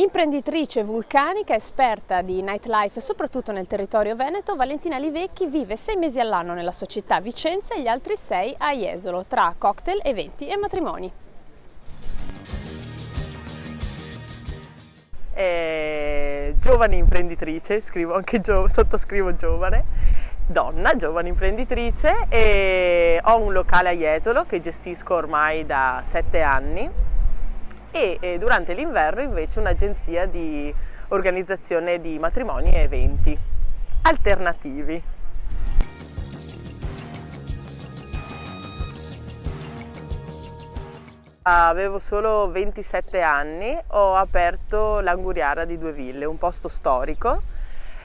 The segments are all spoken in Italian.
Imprenditrice vulcanica, esperta di nightlife soprattutto nel territorio veneto, Valentina Livecchi vive 6 mesi all'anno nella sua città Vicenza e gli altri 6 a Jesolo, tra cocktail, eventi e matrimoni. Giovane imprenditrice, sottoscrivo giovane, donna, giovane imprenditrice, e ho un locale a Jesolo che gestisco ormai da 7 anni e durante l'inverno invece un'agenzia di organizzazione di matrimoni e eventi alternativi. Avevo solo 27 anni, ho aperto l'Anguriara di Due Ville, un posto storico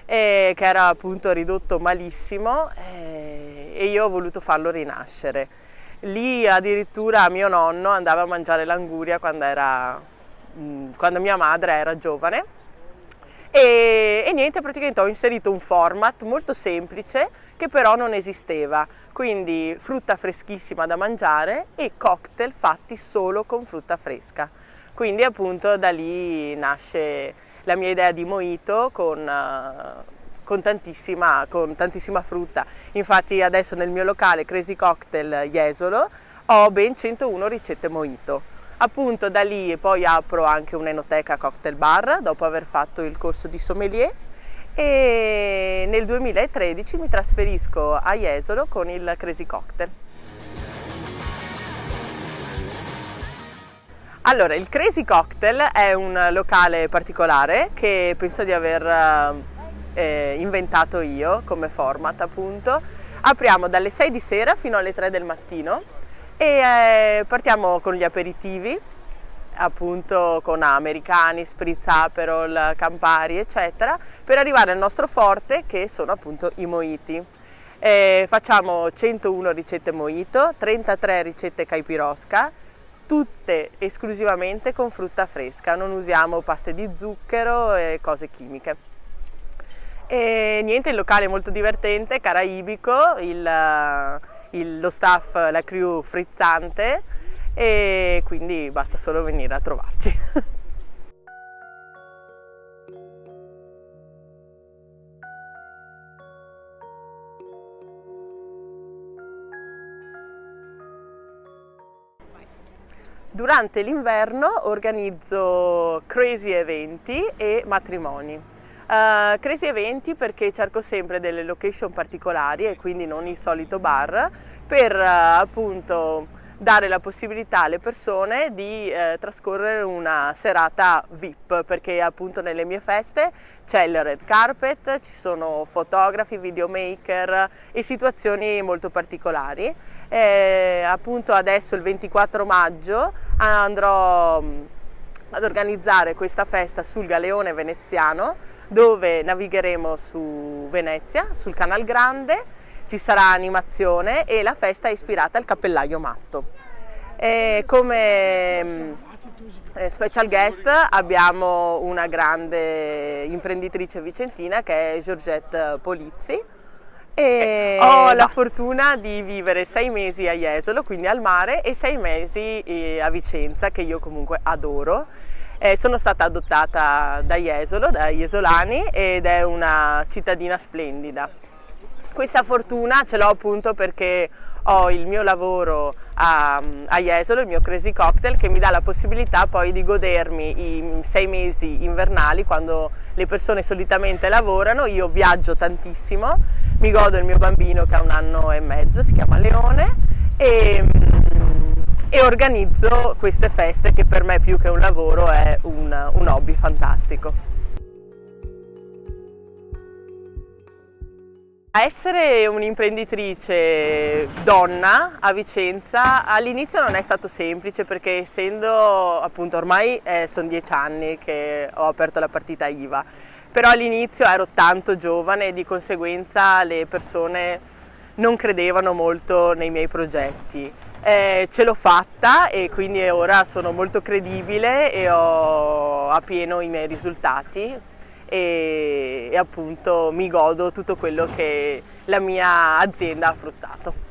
che era appunto ridotto malissimo e io ho voluto farlo rinascere. Lì addirittura mio nonno andava a mangiare l'anguria quando mia madre era giovane e niente, praticamente ho inserito un format molto semplice che però non esisteva, quindi frutta freschissima da mangiare e cocktail fatti solo con frutta fresca. Quindi appunto da lì nasce la mia idea di mojito con tantissima frutta. Infatti adesso nel mio locale Crazy Cocktail Jesolo ho ben 101 ricette mojito. Appunto da lì poi apro anche un'enoteca cocktail bar dopo aver fatto il corso di sommelier e nel 2013 mi trasferisco a Jesolo con il Crazy Cocktail. Allora, il Crazy Cocktail è un locale particolare che penso di aver inventato io come format, appunto. Apriamo dalle 6 di sera fino alle 3 del mattino e partiamo con gli aperitivi, appunto con americani, spritz, aperol, campari eccetera, per arrivare al nostro forte che sono appunto i mojiti. Facciamo 101 ricette mojito, 33 ricette caipirosca, tutte esclusivamente con frutta fresca, non usiamo paste di zucchero e cose chimiche. E niente, il locale è molto divertente, caraibico, lo staff, la crew frizzante e quindi basta solo venire a trovarci. Durante l'inverno organizzo crazy eventi e matrimoni. Crazy eventi perché cerco sempre delle location particolari e quindi non il solito bar per appunto dare la possibilità alle persone di trascorrere una serata VIP, perché appunto nelle mie feste c'è il red carpet, ci sono fotografi, videomaker e situazioni molto particolari. Appunto adesso il 24 maggio andrò ad organizzare questa festa sul Galeone veneziano, dove navigheremo su Venezia, sul Canal Grande, ci sarà animazione e la festa è ispirata al Cappellaio Matto. Come special guest abbiamo una grande imprenditrice vicentina che è Giorgette Polizzi e ho la fortuna di vivere 6 mesi a Jesolo, quindi al mare, e 6 mesi a Vicenza, che io comunque adoro. Sono stata adottata da Jesolo, da jesolani, ed è una cittadina splendida. Questa fortuna ce l'ho appunto perché ho il mio lavoro a Jesolo, il mio Crazy Cocktail, che mi dà la possibilità poi di godermi i 6 mesi invernali, quando le persone solitamente lavorano. Io viaggio tantissimo, mi godo il mio bambino che ha 1 anno e mezzo, si chiama Leone, e organizzo queste feste che per me più che un lavoro è un hobby fantastico. A essere un'imprenditrice donna a Vicenza all'inizio non è stato semplice, perché essendo appunto ormai sono 10 anni che ho aperto la partita IVA, però all'inizio ero tanto giovane e di conseguenza le persone non credevano molto nei miei progetti. Ce l'ho fatta e quindi ora sono molto credibile e ho a pieno i miei risultati e appunto mi godo tutto quello che la mia azienda ha fruttato.